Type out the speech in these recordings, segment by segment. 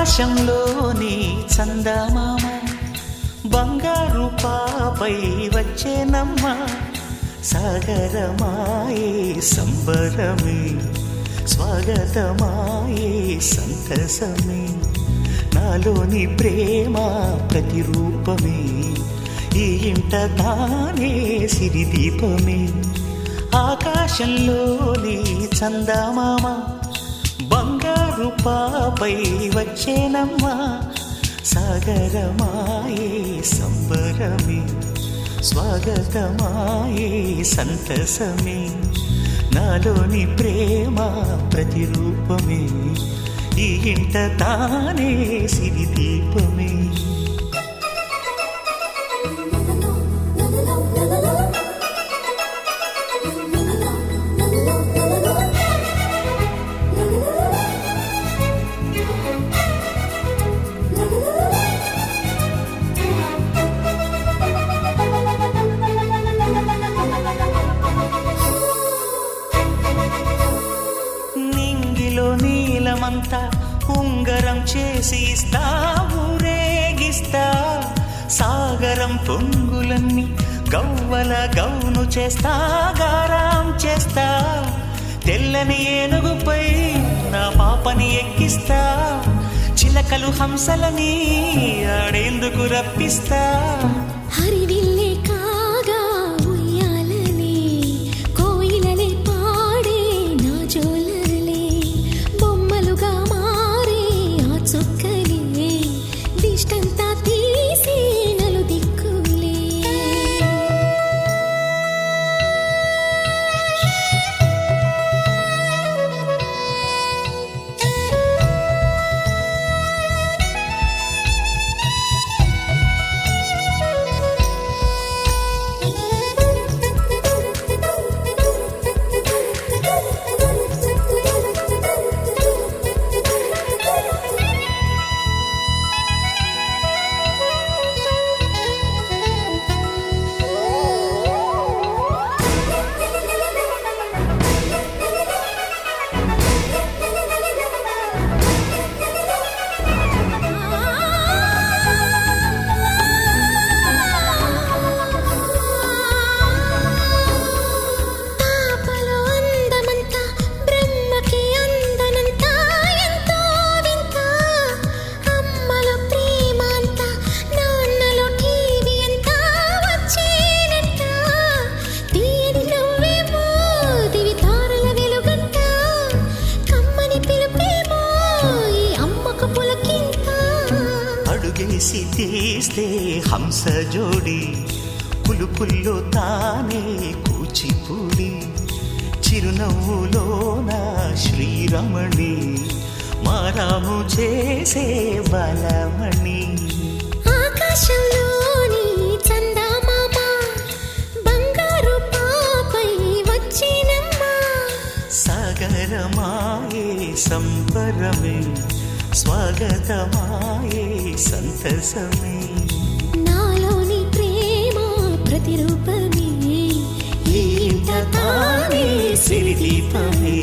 ఆకాశంలోని చందమామ బంగారు పాపై వచ్చేనమ్మ సాగరమాయే సంబరమే స్వాగతమాయే సంతసమే నాలోని ప్రేమ ప్రతిరూపమే ఈ ఇంట తానే సిరిదీపమే ఆకాశంలోని చందమామ బంగారు పాపై వచ్చేనమ్మా సాగరమాయే సంబరమే స్వాగతమాయే సంతసమే నాలోని ప్రేమ ప్రతిరూపమే ఈ ఇంట తానే సిరిదీపమే నీలమంతా ఉంగరం చేసి ఇస్తా ఊరేగిస్తా సాగరం పొంగులన్నీ గవ్వల గౌను చేస్తా గారాం చేస్తా తెల్లని ఏనుగుపై నా పాపని ఎక్కిస్తా చిలకలు హంసలని ఆడేందుకు రప్పిస్తా హరివిల్లే కాగా ఉయ్యాలనే కోయిలనే పాడే నా జోలలే బొమ్మలుగా మారే ఆ చుక్కలే దిష్టంతా తీసి నలు దిక్కులే అడుగేసి తీస్తే హంస జోడి పులుపుల్లో తానే కూచిపూడి చిరునవ్వులోన శ్రీరమణి మారాము చేసే బలమణి ఆకాశంలోని చందమామ బంగారు పాపై వచ్చినమ్మా సాగరమాయే సంబరమే స్వాగతమాయే సంతసమే నాలోని ప్రేమ ప్రతిరూపమే ఈ ఇంట తానే సిరిదీపమే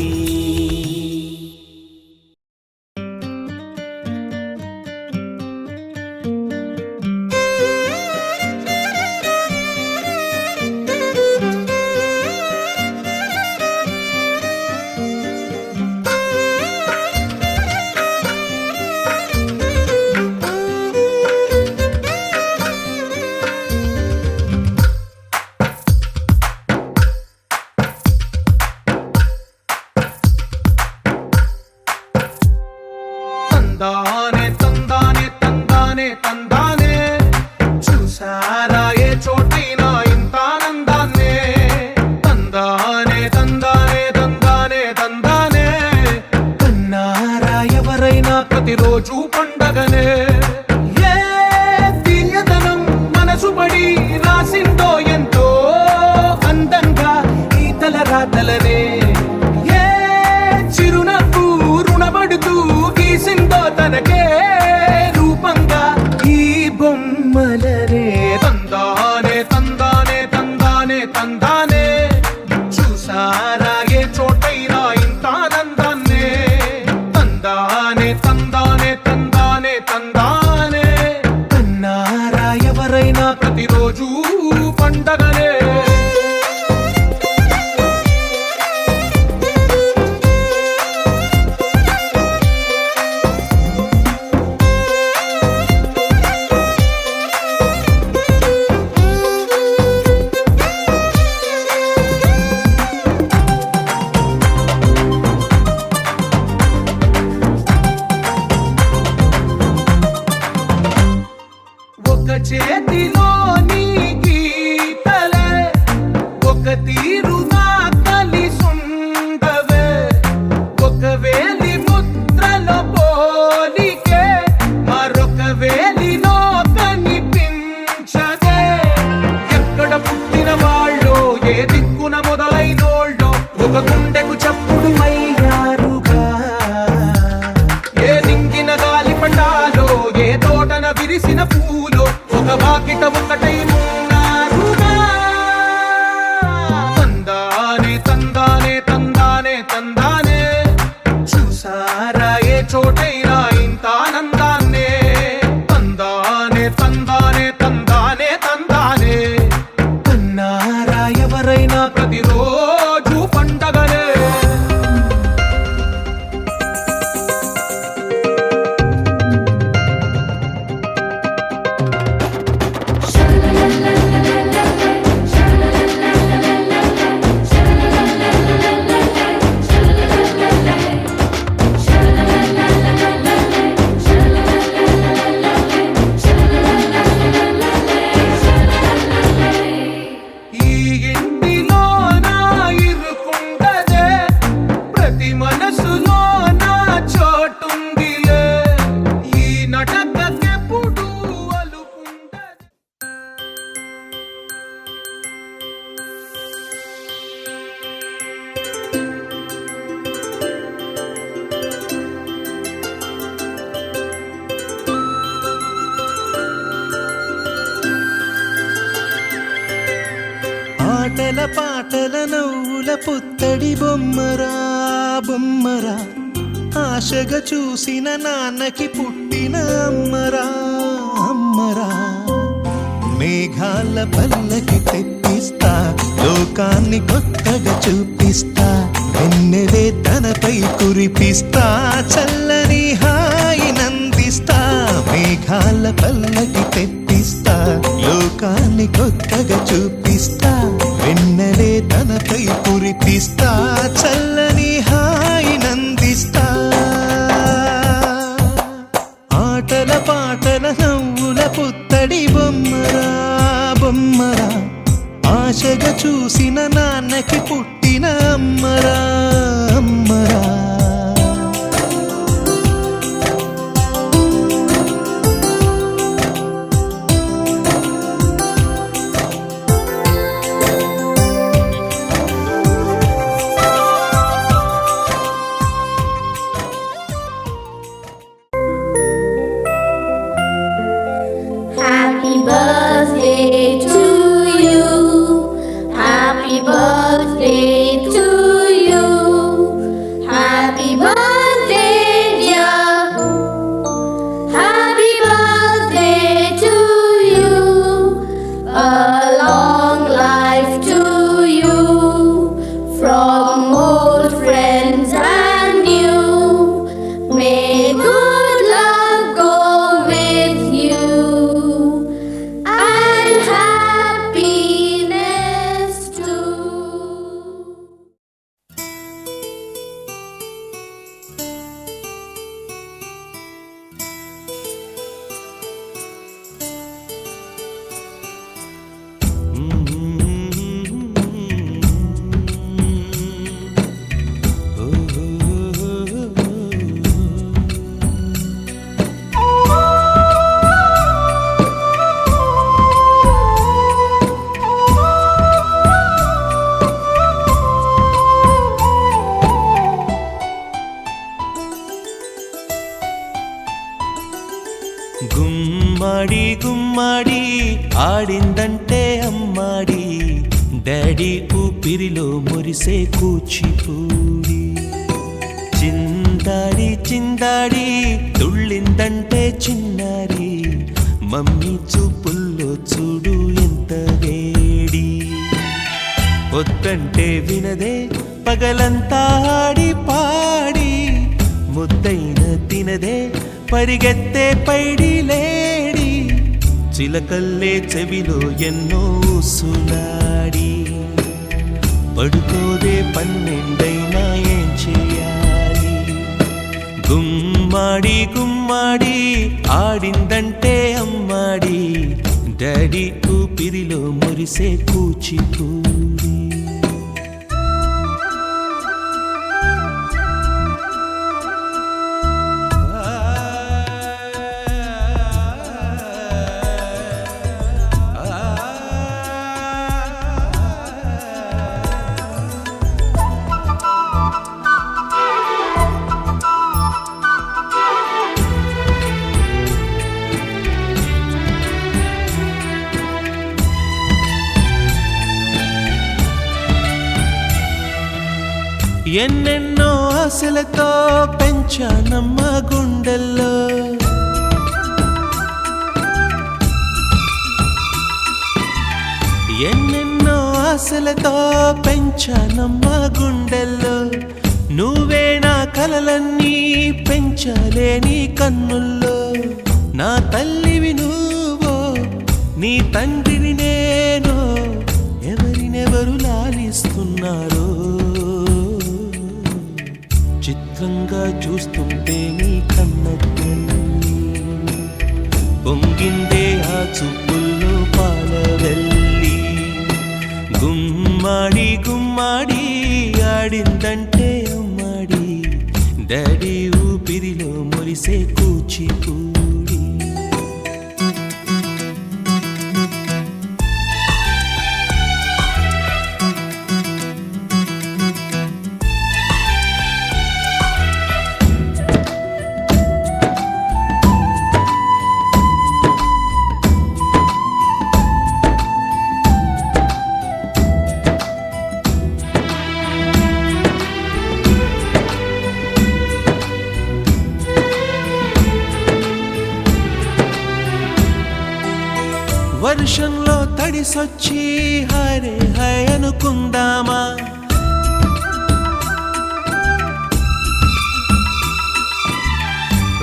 మనసారా ఏ చోటైనా ఇంత ఆనందాన్నే తందానే తందానే తందానే తందానే కన్నారా ఎవరైనా ప్రతిరోజు పండగనే ఆటల పాటల నవ్వుల పుత్తడి బొమ్మరా బొమ్మరా ఆశగా చూసిన నాన్నకి పుట్టిన అమ్మరా అమ్మరా మేఘాల పల్లకి తెప్పిస్తా లోకాన్ని కొత్తగా చూపిస్తా వెన్నెలే తనపై కురిపిస్తా చల్లని హాయి నందిస్తా మేఘాల పల్లకి తెప్పిస్తా లోకాన్ని కొత్తగా చూపిస్తా వెన్నెలే తనపై కురిపిస్తా చల్లని హాయి నందిస్తా ఆటల పాటల నవ్వుల పుత్తడి బొమ్మరా బొమ్మరా ఆశగా చూసిన నాన్నకి పుట్టిన అమ్మరా అమ్మరా Happy birthday to you. Happy birthday to you. Happy birthday, dear. Happy birthday to you. A long life to you. From old friends and new. May good luck go with you. And happiness too. గుమ్మడి గుమ్మడి ఆడిందంటే అమ్మాడి daddy ఊపిరిలో మురిసే కూచిపూడి చిందాడి చిందాడి తుళ్ళిందంటే చిన్నారి mummy చూపుల్లో చూడు ఎంత వేడి వద్దంటే వినదే పగలంతా ఆడి పాడి ముద్దైన తినదే పరిగెత్తే పైడి లేడి చిలకల్లే చెవిలో ఎన్నో సులాడి పడుకోదే పన్నెండైనా ఏం చేయాలి గుమ్మాడి గుమ్మాడి ఆడిందంటే అమ్మాడి డాడీ ఊపిరిలో మురిసే కూచిపూడి ఎన్నెన్నో ఆశలతో పెంచి పెంచానమ్మ గుండెల్లో. ఎన్నెన్నో ఆశలతో పెంచానమ్మ గుండెల్లో. నువ్వే నా కలలన్నీ పెంచాలే నీ కన్నుల్లో. నా తల్లివి నువ్వో నీ తండ్రిని నేను, ఎవరినెవరు లాలిస్తున్నారో. చిత్రంగా చూస్తుంటే నీ కన్న తల్లి పొంగిందే ఆ చూపుల్లో పాలవెల్లి. గుమ్మాడి గుమ్మాడి ఆడిందంటే అమ్మాడి, డాడీ ఊపిరిలో మురిసే కూచిపూడి. వర్షంలో తడిసొచ్చి హరే హై అనుకుందామా.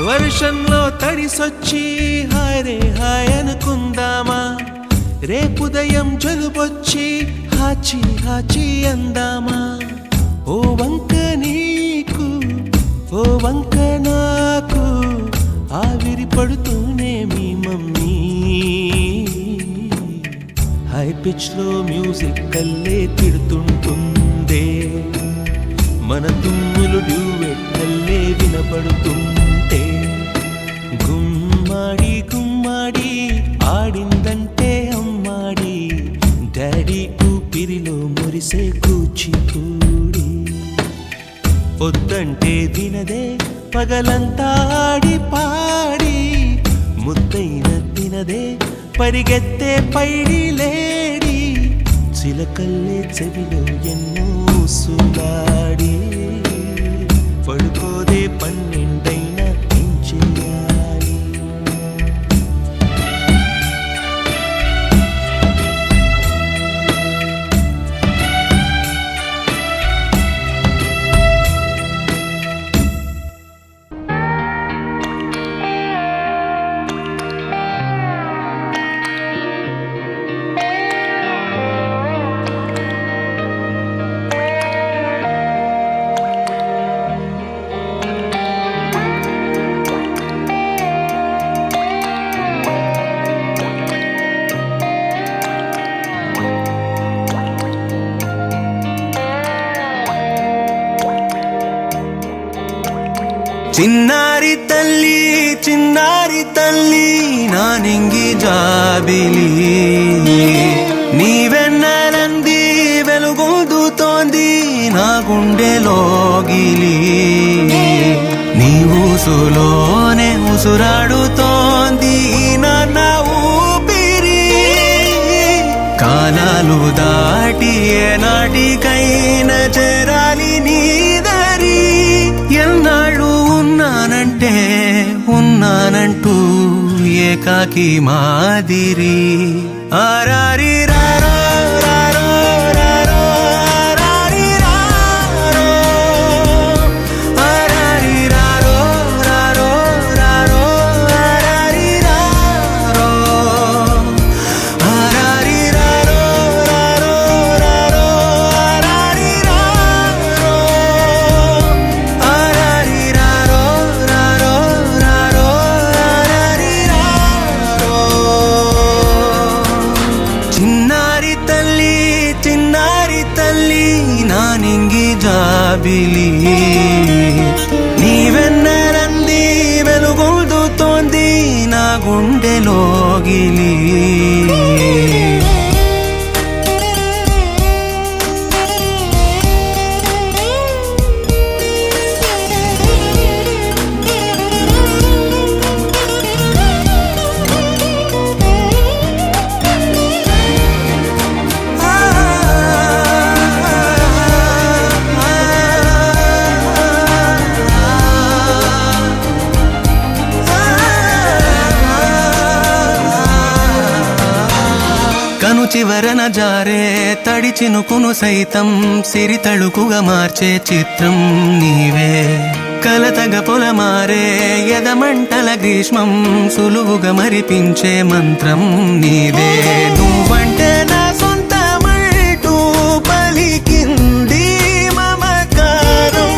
వర్షంలో తడిసొచ్చి హరే హై అనుకుందామా. రేపుదయం జలుబొచ్చి హాచి హాచి అందామా. ఓ వంక నీకు ఓ వంక నాకు, ఆవిరి పడుతూనే మీ మమ్మీ. హై పిచ్ లో మ్యూజిక్ కల్లే తిడుతుంటుందే, మన తుమ్ములు డ్యూయెట్ కల్లే వినపడుతుంటే. గుమ్మాడి గుమ్మాడి ఆడిందంటే అమ్మాడి, డాడీ ఊపిరిలో మురిసే కూచిపూడి. పొద్దంటే వినదే పగలంతా ఆడి పాడి, ముద్దైన తినదే పరిగెత్తే పైడి లేడి. చిలకల్లే చెవిలో ఎన్నో సులాడి, పడుకోదే పన్నెండైనా ఏం చేయాలి. చిన్నారి తల్లి నా నింగి జాబిలి, నీవెన్నెలంది వెలుగొందుతోంది నా గుండెలోగిలి. నీ ఊసులోనే ఉసురాడుతోంది నాన్న ఊపిరి. కాలాలు దాటి ఏనాటికైనా చేరాలి నీ దరి. ఎన్నాళ్ళు ఉన్నానంటూ ఏకాకి మాదిరి. ఆరారి రారో రారో రారో ఆరారి రారో, ఆరారి రారో రారో రారో ఆరారి రారో, ఆరారి రారో రారో రారో ఆరారి రారో, ఆరారి రారో రారో రారో ఆరారి రారో. చిన్నారి తల్లి నా నింగి జాబిలి, నీవెన్నెలంది వెలుగొందుతోంది నా గుండెలోగిలి. చివరన జారే తడి చినుకును సైతం సిరి తళుకుగా మార్చే చిత్రం నీవే కలతగ పొలమారే ఎదమంటల గ్రీష్మం సులువుగా మరిపించే మంత్రం నీవే నువ్వంటే నా సొంతమంటూ పలికింది మమకారం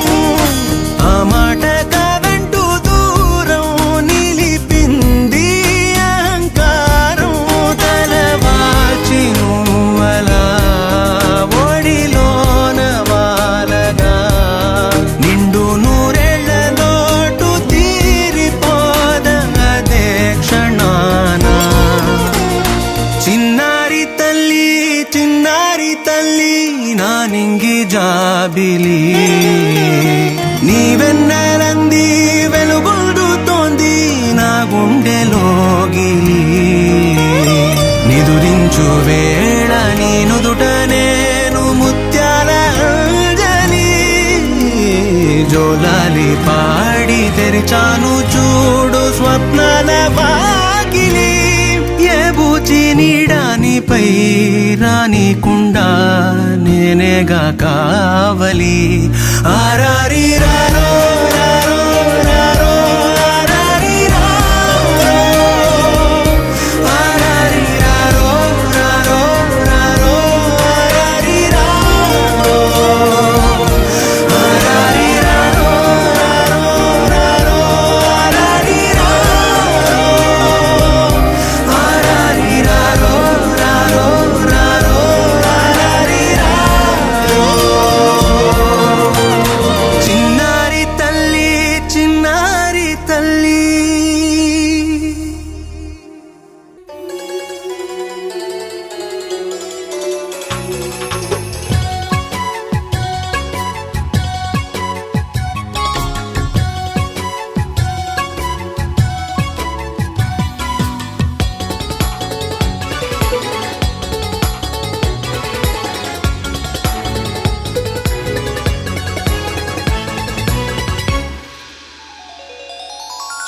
ఆ మాట కాదంటూ దూరం నిలిపింది అహంకారం తలవాల్చి నువ్వలా ఒడిలోన వాలగా నిండు నూరేళ్ల లోటు తీరిపోదదే క్షణాన చిన్నారి తల్లి నా నింగి జాబిలి నీవెన్నెలంది వెలుగొందుతోంది నా గుండెలోగిలి నిదురించు వేళ నీ నుదుట నేను ముత్యాల అంజలి జోలాలి పాడి తెరిచాను చూడు స్వప్నాల వాకిలి ఏ బూచి నీడానిపై రానికుండా నేనేగా కావలి ఆరారి రారో రారో రారో ఆరారి రారో ఆరారి రారో రారో రారో ఆరారి రారో ఆరారి రారో రారో రారో ఆరారి రారో ఆరారి రారో రారో రారో ఆరారి రారో చిన్నారి తల్లి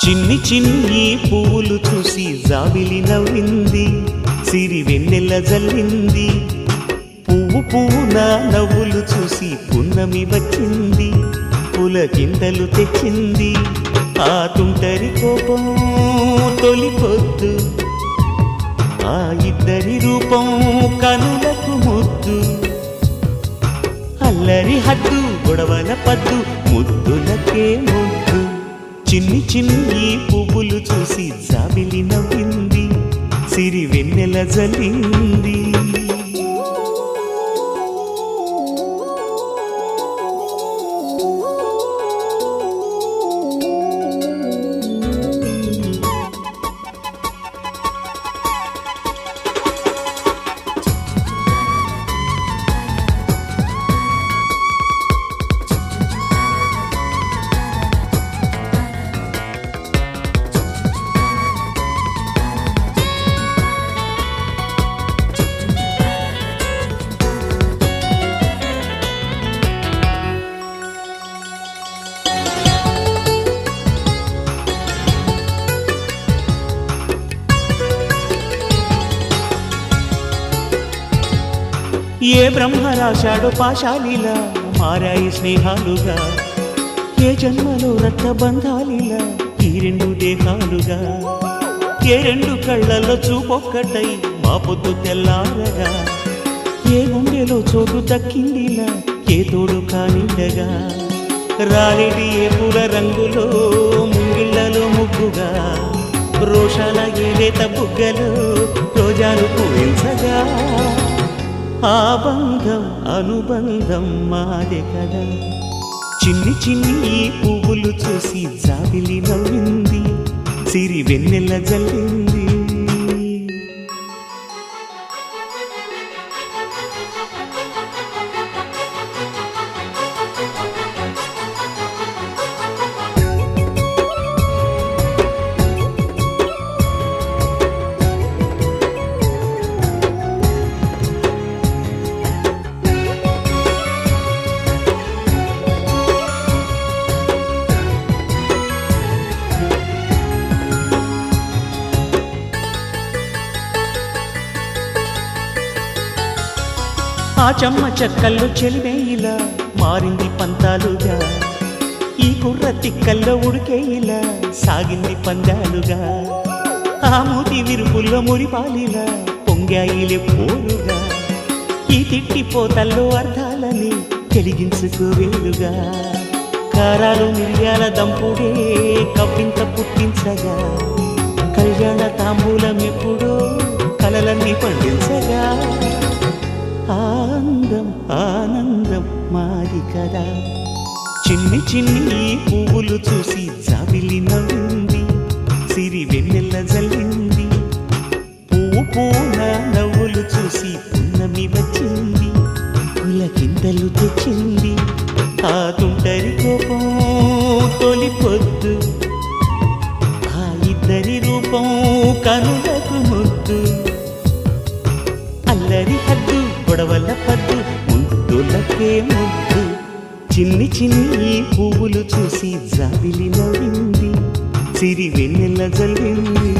చిన్ని చిన్ని పువ్వులు చూసి జాబిలి నవ్వింది సిరి వెన్నెల జల్లింది పువ్వు పువ్వున నవ్వులు చూసి పున్నమి వచ్చింది పులకింతలు తెచ్చింది ఆ తుంటరి కోపం తొలి పొద్దు ఆ ఇద్దరి రూపం కనులకు ముద్దు అల్లరి హద్దు గొడవల పద్దు ముద్దులకే ముద్దు చిన్ని చిన్ని పువ్వులు చూసి జాబిలి నవ్వింది సిరి వెన్నెల జల్లింది ఏ బ్రహ్మ రాశాడో పాశాలిలా మారాయి స్నేహాలుగా ఏ జన్మలో రక్త బంధాలిలా ఈ రెండు దేహాలుగా ఏ రెండు కళ్ళల్లో చూపొక్కటై మా పొద్దు తెల్లారగా ఏ గుండెలో చోటు దక్కిందిలా ఏ తోడు కానిండగా రాలేటి ఏ పూల రంగులో ముంగిళ్ళలో ముగ్గుగా రోషాల ఏలేత బుగ్గలో రోజాలు పూయించగా ఆ బంధం అనుబంధం మాదే కదా చిన్ని చిన్ని పువ్వులు చూసి జాబిలి నవ్వింది సిరి వెన్నెల జల్లింది ఆ చెమ్మ చెక్కల్లో చెలిమేయిలా మారింది పంతాలుగా, ఈ కుర్ర తిక్కల్లో ఉడికేయిలా సాగింది పందాలుగా, ఆ మూతి విరుపుల్లో మురిపాలిలా పొంగాయిలే పోరుగా, ఈ తిట్టిపోతల్లో అర్థాలని తెలిగించుకోవేలుగా, కారాలు మిరియాల దంపుడే కవ్వింత పుట్టించగా, కళ్యాణ తాంబూలం ఎప్పుడో కలలన్నీ పండించగా, ఆనందం ఆనందం మాది కదా. చిన్ని చిన్ని పువ్వులు చూసి జాబిలి నవ్వింది, సిరి వెన్నెల జల్లింది, పువ్వు పూన నవ్వులు చూసి పున్నమి వచ్చింది, పులకింతలు తెచ్చింది, ఆ తుంటరి కోపం తొలి పొద్దు, ఆ ఇద్దరి రూపం కనులకు ముద్దు, అల్లరి హద్దు గొడవల పద్దు ముద్దులకే ముద్దు, చిన్ని చిన్ని పువ్వులు చూసి జాబిలి నవ్వింది, సిరి వెన్నెల జల్లింది.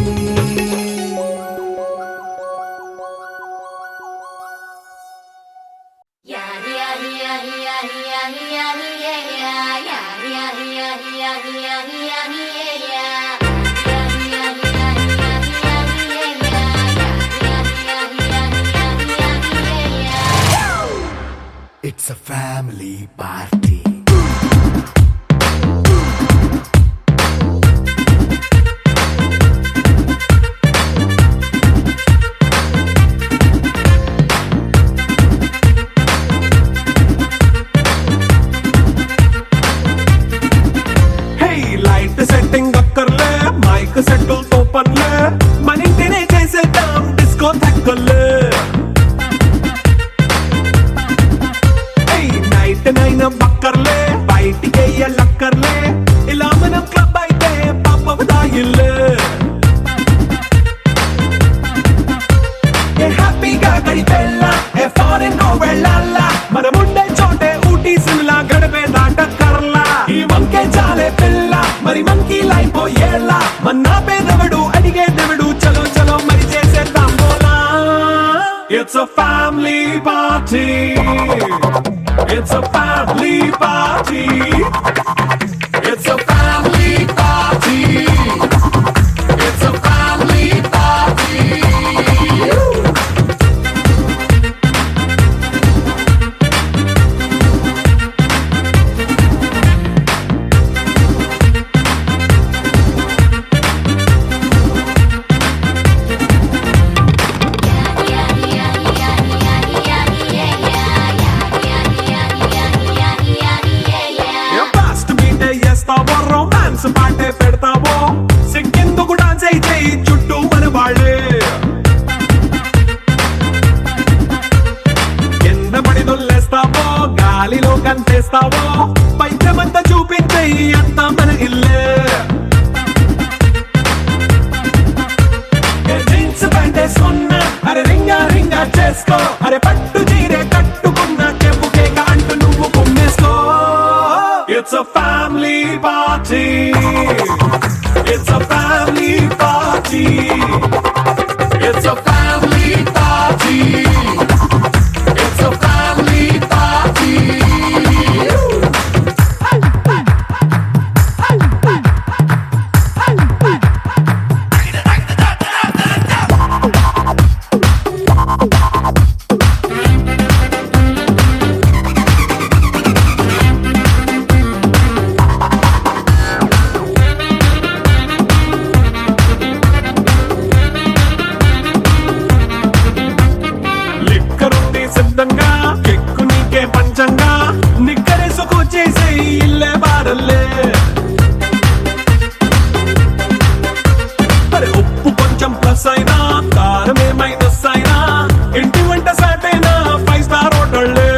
It's a family party. Hey, light setting అక్కర్లే, మైక్ సెట్టులతో పనులే, మన ఇంటినే చేసేద్దాం డిస్కో తక్కలే. నైనా బక్కర్లే, బయటికెయ్యలక్కర్లే, ఇలా మనం క్లబ్ అయితే పాపదాయిల్లే. ఏ హ్యాపీగా గడిపెళ్ళా, ఏ ఫారెన్ కో వెళ్ళాలా, మనముండే చోటే ఊటీ సిమ్లా గడిపే దాటక్కర్లా. ఈ వంకే చాలే పిల్ల, మరి మంకీ లైపోయేలా, మన్నా పేదవడు అడిగేదెవడు, చలో చలో మరి చేసేద్దాం బోలా. It's a family party. It's a family party. It's a family party. It's a family party. Romance పాటే పెడతావో, సిగ్గెందుకు డాన్స్ అయి చేయి చుట్టూ మన వాళ్ళే. కింద పడి దొల్లేస్తావో, గాలిలో కంటేస్తావో, పైచమంతా చూపించేయి అంతా మన ఇల్లే. జీన్స్ ప్యాంటేసుకున్నా, అరే రింగా రింగా చేసుకో, అరే పట్టు చీరే కట్టుకున్న చెవు కేక అంటూ నువ్వు కుమ్మేసుకో. It's a family party. It's a family party. It's a family party. It's a family party. సిద్ధంగా ఎక్కు నీకే పంచంగా, నిక్కరేసుకు చేసే ఇల్లే బారల్లే. అరే ఉప్పు కొంచెం ప్లస్ అయినా, కారమే మైనస్ అయినా, ఇంటి వంట సాటైనా 5 స్టార్ హోటళ్ళే.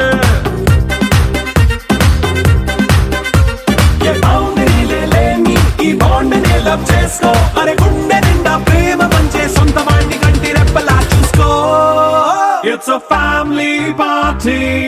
ఏ బౌండరీలే లేని ఈ బాండ్ని లవ్ చేసుకో, అరే గుండె నిండా ప్రేమ పంచే సొంత వాడిని కంటి రెప్పలా చూసుకో. It's a family party.